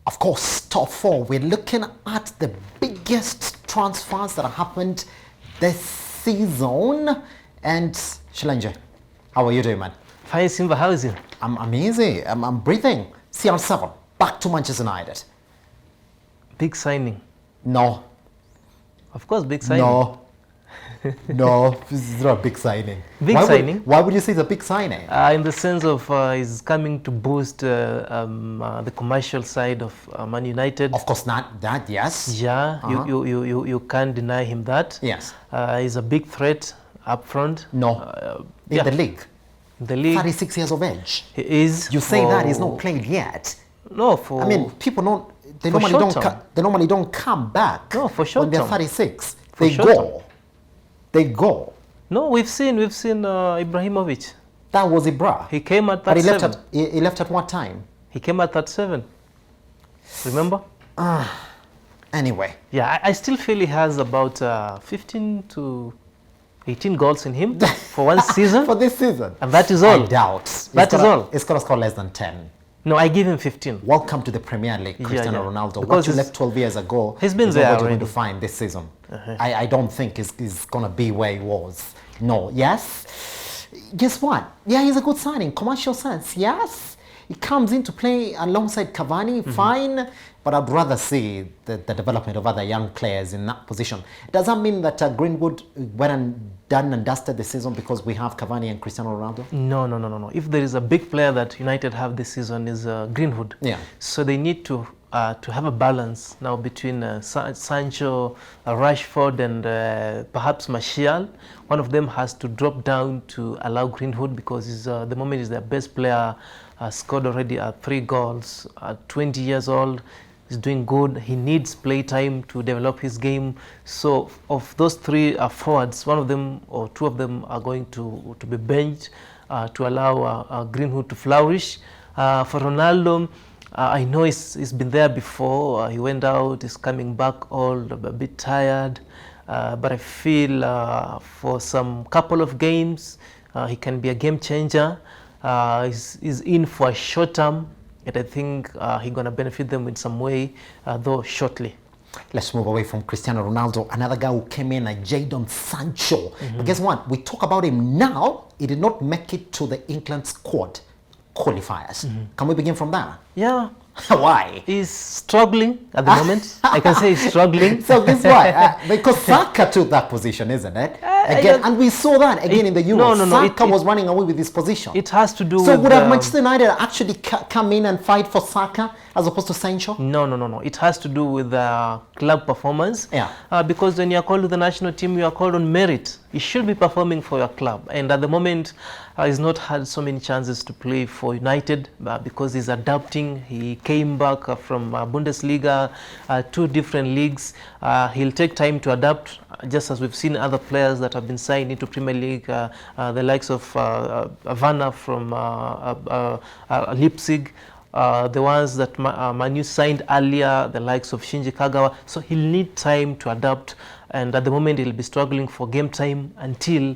Of course, top four. We're looking at the biggest transfers that have happened this season. And Shilanje, how are you doing, man? Fine, Simba, how is it? I'm amazing. I'm breathing. CR7, back to Manchester United. Big signing. No. Of course, big signing. No. No, this is not a big signing. Big signing? Why would you say it's a big signing? In the sense of he's coming to boost the commercial side of Man United. Of course not that, yes. Yeah, you can't deny him that. Yes. He's a big threat up front. No. In the league. The league. 36 years of age. He is. You say that he's not played yet. No, for. I mean, people don't. They normally don't come back. No, for sure. When they're 36, For they short go. term. They go. No, we've seen Ibrahimovic. That was Ibra. He came at 37. But he left at what time? He came at 37. Remember? Anyway. Yeah, I still feel he has about 15 to 18 goals in him for one season. For this season. And that is all. I doubt. That is all. It's going to score less than 10. No, I give him 15. Welcome to the Premier League, Cristiano Ronaldo. Because what you left 12 years ago, he's been is there not what you're already. going to find this season. I don't think he's going to be where he was. No. Yes? Guess what? Yeah, he's a good signing. Commercial sense. Yes. He comes in to play alongside Cavani. Fine. But I'd rather see the development of other young players in that position. Does that mean that Greenwood went and done and dusted the season because we have Cavani and Cristiano Ronaldo? No. If there is a big player that United have this season is Greenwood. Yeah. So they need to have a balance now between Sancho, Rashford, and perhaps Martial. One of them has to drop down to allow Greenwood because he's, the moment is their best player. Scored already 3 goals. 20 years old. He's doing good. He needs play time to develop his game. So of those 3 forwards, one of them or 2 of them are going to be benched to allow Greenwood to flourish. For Ronaldo, I know he's been there before. He went out, he's coming back all a bit tired. But I feel for some couple of games, he can be a game changer. He's in for a short term. And I think he's going to benefit them in some way, though shortly. Let's move away from Cristiano Ronaldo. Another guy who came in, Jadon Sancho. But guess what? We talk about him now. He did not make it to the England squad qualifiers. Can we begin from there? Yeah. Why? He's struggling at the moment. I can say he's struggling. So guess why? Because Saka took that position, isn't it? Again, and we saw that again in the Euros. No. Saka was running away with his position. It has to do with... So would have Manchester United actually come in and fight for Saka as opposed to Sancho? No. It has to do with club performance. Yeah. Because when you are called to the national team, you are called on merit. You should be performing for your club. And at the moment, he's not had so many chances to play for United because he's adapting. He came back from Bundesliga, 2 different leagues. He'll take time to adapt, just as we've seen other players that have been signed into Premier League, the likes of Werner from Leipzig. The ones that Manu signed earlier, the likes of Shinji Kagawa. So he'll need time to adapt, and at the moment he'll be struggling for game time until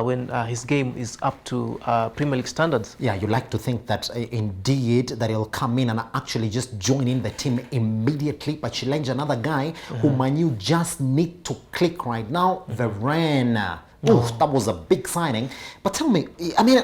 when his game is up to Premier League standards. Yeah, you like to think that indeed that he'll come in and actually just join in the team immediately, but Challenge another guy who Manu just need to click right now, Varane. Oof, that was a big signing. But tell me, I mean,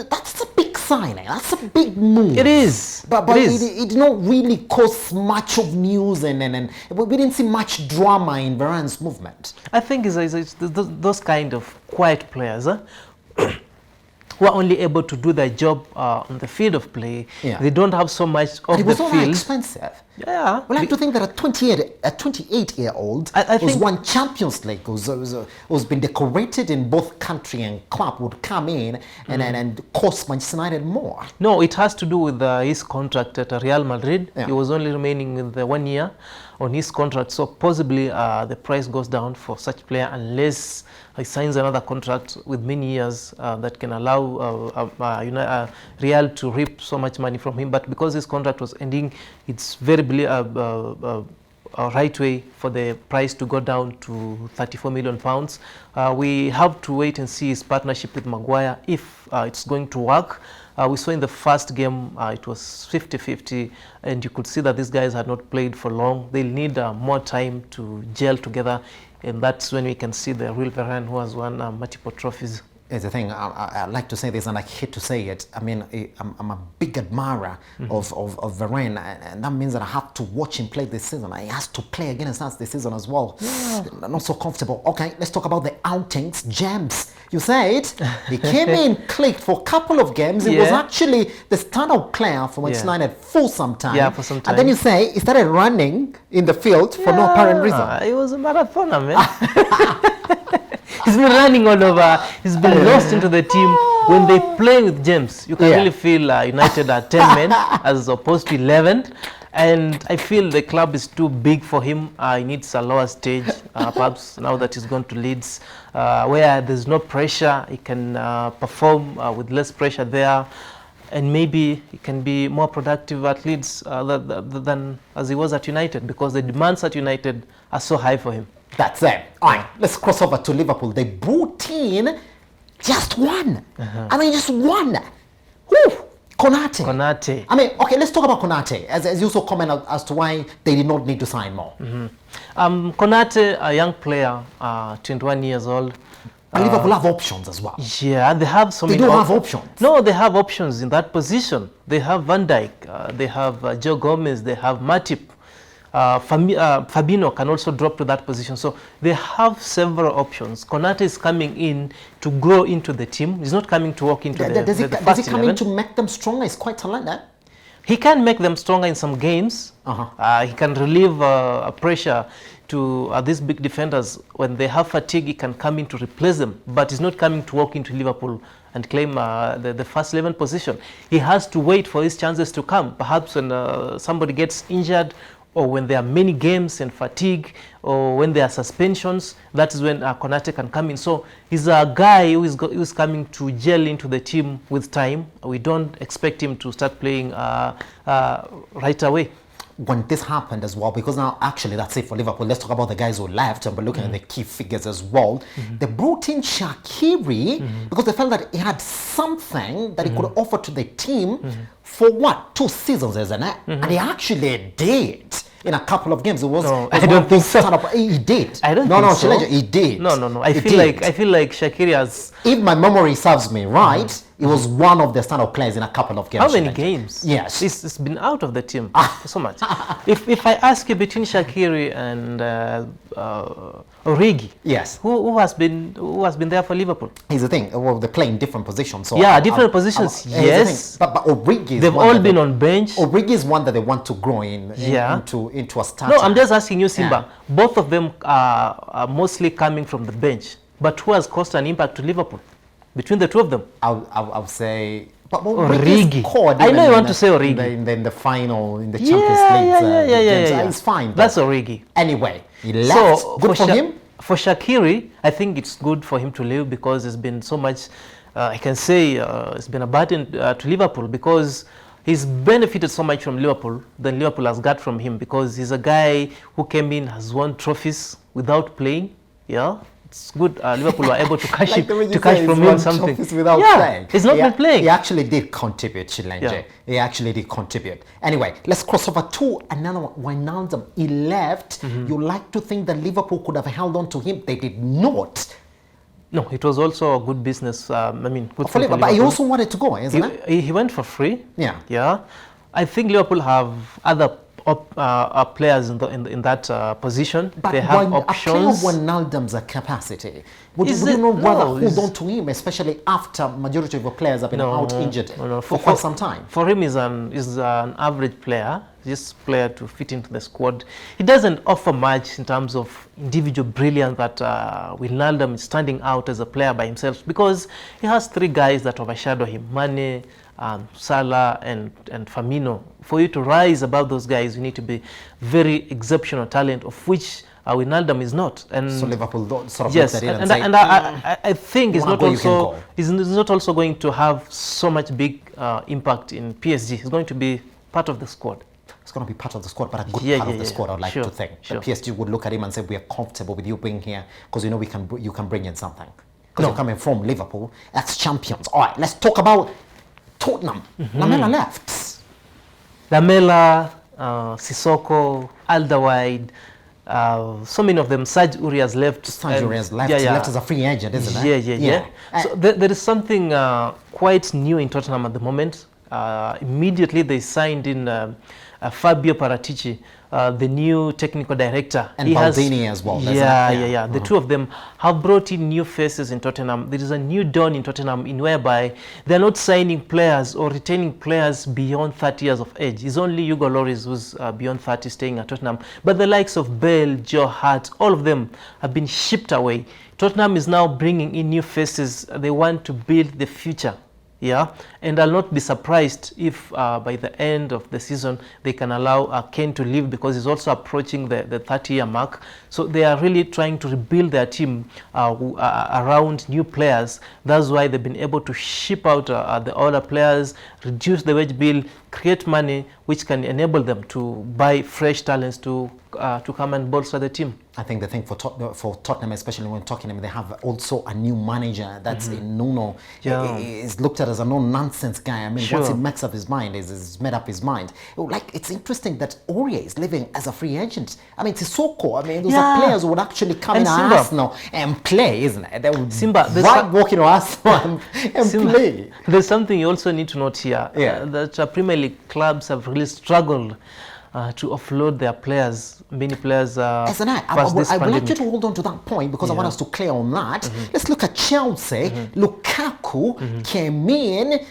that's a big signing. That's a big move. It is. But it did not really cause much of news, and we didn't see much drama in Varane's movement. I think it's those kind of quiet players who are only able to do their job on the field of play. Yeah. They don't have so much of the field. It was all expensive. Yeah. Well, I have to think that a 28-year-old who's won Champions League, who's been decorated in both country and club, would come in and cost Manchester United more. No, it has to do with his contract at Real Madrid. Yeah. He was only remaining with 1 year on his contract, so possibly the price goes down for such player unless he signs another contract with many years that can allow Real to reap so much money from him. But because his contract was ending, it's very a right way for the price to go down to £34 million. We have to wait and see his partnership with Maguire if it's going to work. We saw in the first game it was 50-50, and you could see that these guys had not played for long. They'll need more time to gel together, and that's when we can see the real Varane, who has won multiple trophies. Here's the thing, I like to say this and I hate to say it. I mean, I'm a big admirer of Varane, and that means that I have to watch him play this season. He has to play against us this season as well. Yeah. Not so comfortable. Okay, let's talk about the outings. James, you said he came in, clicked for a couple of games. He was actually the standout player for Manchester United for some time. Yeah, for some time. And then you say he started running in the field for no apparent reason. He was a marathoner, man. He's been running all over. He's been lost into the team. When they play with James, you can really feel United are 10 men as opposed to 11. And I feel the club is too big for him. He needs a lower stage, perhaps now that he's gone to Leeds, where there's no pressure. He can perform with less pressure there. And maybe he can be more productive at Leeds than as he was at United, because the demands at United are so high for him. That's it. All right, let's cross over to Liverpool. They brought in just one. I mean, just one. Whew. Konate. I mean, okay, let's talk about Konate, as you also comment as to why they did not need to sign more. Konate, a young player, 21 years old. And Liverpool have options as well. Yeah, they have some. They don't have options. No, they have options in that position. They have Van Dijk, they have Joe Gomez, they have Matip. Fabinho can also drop to that position. So they have several options. Konate is coming in to grow into the team. He's not coming to walk into the first 11. Does he come in to make them stronger? He's quite talented. He can make them stronger in some games. He can relieve pressure to these big defenders. When they have fatigue, he can come in to replace them. But he's not coming to walk into Liverpool and claim the first 11 position. He has to wait for his chances to come. Perhaps when somebody gets injured, or when there are many games and fatigue, or when there are suspensions, that is when Konate can come in. So he's a guy who is coming to gel into the team with time. We don't expect him to start playing right away. When this happened as well, because now actually that's it for Liverpool. Let's talk about the guys who left, and we're looking at the key figures as well. They brought in Shaqiri because they felt that he had something that he could offer to the team for what, 2 seasons, isn't it? And he actually did. In a couple of games, it was. No, I don't think so. He did. I don't think so. He did. No. I feel like Shaqiri has. If my memory serves me right, he was one of the standout players in a couple of games. How many games? Yes, it's been out of the team for so much. If I ask you between Shaqiri and Origi, yes, who has been there for Liverpool? Here's the thing. Well, they play in different positions. So yeah, different positions. Yes, but Origi, they've all been on bench. Origi is one that they want to grow into a starter. No, I'm just asking you, Simba. Yeah. Both of them are mostly coming from the bench. But who has caused an impact to Liverpool? Between the two of them, I'll say. But Origi. I know you want to say Origi. In the final, in the Champions League. Yeah. It's fine. That's Origi. Anyway, he left. So good for him. For Shaqiri, I think it's good for him to leave because there's been so much. I can say it's been a burden to Liverpool because he's benefited so much from Liverpool than Liverpool has got from him, because he's a guy who came in, has won trophies without playing. Yeah. It's good. Liverpool were able to cash from him something. Without playing. He's not been playing. He actually did contribute, Chilenje. Yeah. He actually did contribute. Anyway, let's cross over to another one. Wijnaldum, he left. You like to think that Liverpool could have held on to him. They did not. No, it was also a good business. Good for Liverpool. But he also wanted to go, isn't it? He went for free. Yeah. I think Liverpool have other players in that position. But they have options. A player of Wijnaldum's capacity, would you not rather hold on to him, especially after majority of the players have been out injured for quite some time? For him, he's an average player, just player to fit into the squad. He doesn't offer much in terms of individual brilliance that Wijnaldum is standing out as a player by himself, because he has 3 guys that overshadow him: Mane, Salah and Firmino. For you to rise above those guys, you need to be very exceptional talent, of which Wijnaldum is not. And so Liverpool don't sort of yes, look at it and say, I think he's not also going to have so much big impact in PSG. He's going to be part of the squad. It's going to be part of the squad, but a good part of the squad, I'd like to think. The PSG would look at him and say, we are comfortable with you being here because you know you can bring in something. Because you're coming from Liverpool, ex-champions. All right, let's talk about Tottenham. Lamela left. Lamela, Sissoko, Alderweireld, so many of them. Serge Aurier left. Serge Aurier left. He left as a free agent, isn't it? Yeah. So there is something quite new in Tottenham at the moment. Immediately they signed in Fabio Paratici, the new technical director. And Baldini as well. Yeah. The two of them have brought in new faces in Tottenham. There is a new dawn in Tottenham in whereby they're not signing players or retaining players beyond 30 years of age. It's only Hugo Lloris who's beyond 30 staying at Tottenham. But the likes of Bale, Joe Hart, all of them have been shipped away. Tottenham is now bringing in new faces. They want to build the future. Yeah, and I'll not be surprised if by the end of the season they can allow Kane to leave, because he's also approaching the 30-year mark. So they are really trying to rebuild their team around new players. That's why they've been able to ship out the older players, reduce the wage bill, create money which can enable them to buy fresh talents to come and bolster the team. I think the thing for Tottenham, especially when talking to them, they have also a new manager that's in Nuno. He's looked at as a no-nonsense guy. I mean, once he makes up his mind, he's made up his mind. Like, it's interesting that Aurier is living as a free agent. I mean, Sissoko, I mean, those are players who would actually come in Arsenal and play, isn't it? They would walk into Arsenal and play. There's something you also need to note here, that Premier League clubs have really struggled to offload their players. Many players I would like you to hold on to that point, because I want us to clear on that. Let's look at Chelsea. Lukaku came in.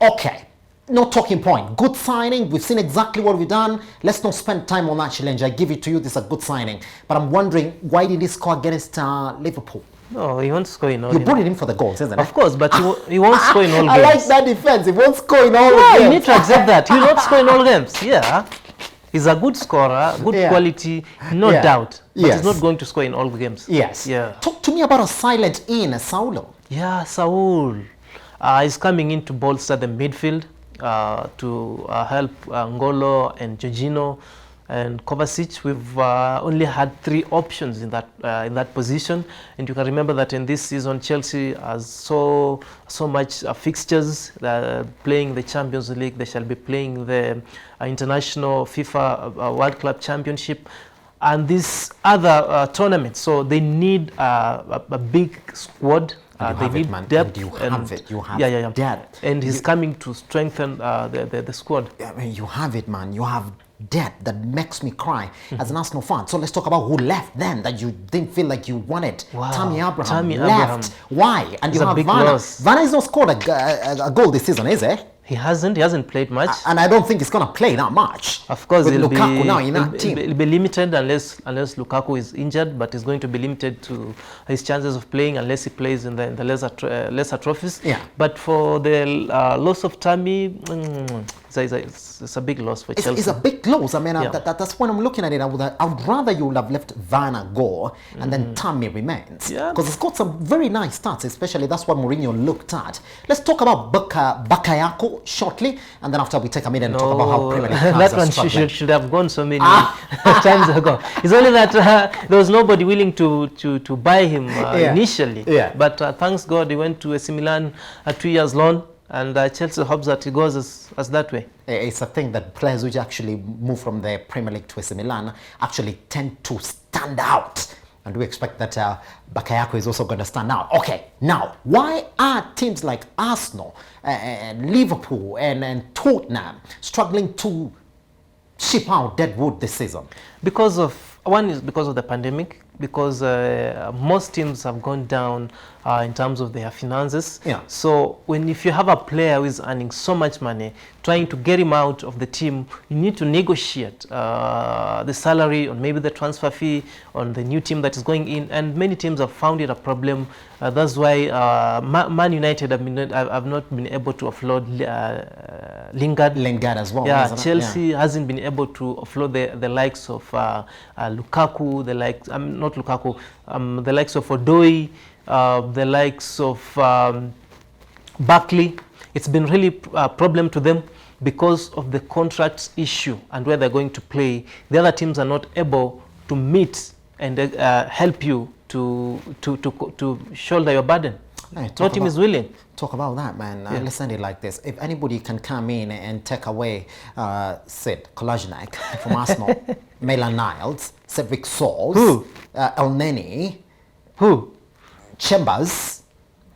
Okay, no talking point. Good signing. We've seen exactly what we've done. Let's not spend time on that challenge. I give it to you. This is a good signing. But I'm wondering, why did he score against Liverpool? No, he won't score in all games. You brought it in for the goals, isn't it? Of course, but he won't score in all games. I like that defense. He won't score in all games. You need to accept that. He will not score in all games. Yeah. He's a good scorer, good quality, no doubt. But he's not going to score in all the games. Yes. Yeah. Talk to me about a silent in, Saulo. Yeah, Saul. He's coming in to bolster the midfield, to help Ngolo and Jorginho and Kovacic. We've only had 3 options in that position, and you can remember that in this season Chelsea has so much fixtures. Playing the Champions League, they shall be playing the international FIFA World Club Championship and this other tournament. So they need a big squad. They need depth. You have depth. And he's coming to strengthen the squad. I mean, you have it, man. You have depth that makes me cry as an Arsenal fan. So let's talk about who left then that you didn't feel like you wanted. Wow. Tammy Abraham left. Why? And you have Werner. Werner has not scored a goal this season, is he? He hasn't played much. And I don't think he's going to play that much. Of course, with Lukaku now in that team. He'll be limited unless Lukaku is injured, but he's going to be limited to his chances of playing unless he plays in the lesser trophies. Yeah. But for the loss of Tammy, it's a big loss for Chelsea. It's a big loss. I mean, that's when I'm looking at it. I would rather you would have let Werner go and then Tammy remains. Yeah. Because it's got some very nice stats, especially that's what Mourinho looked at. Let's talk about Bakayoko shortly, and then after we take a minute and talk about how Premier League clubs that one should have gone so many times ago. It's only that there was nobody willing to buy him initially. Yeah. But thanks God he went to AC Milan 2 years loan, and Chelsea hopes that he goes as that way. It's a thing that players which actually move from the Premier League to AC Milan actually tend to stand out. And we expect that Bakayoko is also going to stand out. Okay, now, why are teams like Arsenal, and Liverpool, and Tottenham struggling to ship out deadwood this season? One is because of the pandemic, because most teams have gone down in terms of their finances. Yeah. So if you have a player who is earning so much money, trying to get him out of the team, you need to negotiate the salary or maybe the transfer fee on the new team that is going in. And many teams have found it a problem. That's why Man United have not been able to offload Lingard. Lingard as well. Yeah, Chelsea hasn't been able to offload the likes of Lukaku, the likes of Odoi, the likes of Barkley. It's been really a problem to them because of the contracts issue and where they're going to play. The other teams are not able to meet and help you to shoulder your burden. Hey, No team is willing. Talk about that, man. Listen to it like this. If anybody can come in and take away Sid Kolasinac from Arsenal, Maitland Niles, Cedric Soares, Who? El Neni, Who? Chambers,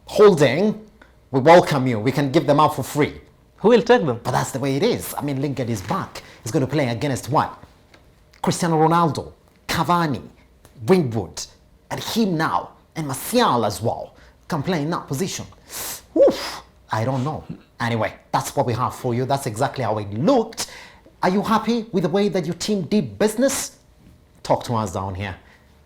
Holding, we welcome you. We can give them out for free. Who will take them? But that's the way it is. I mean, Lingard is back. He's going to play against what? Cristiano Ronaldo, Cavani, Greenwood, and him now, and Martial as well, can play in that position. Oof, I don't know. Anyway, that's what we have for you. That's exactly how it looked. Are you happy with the way that your team did business? Talk to us down here.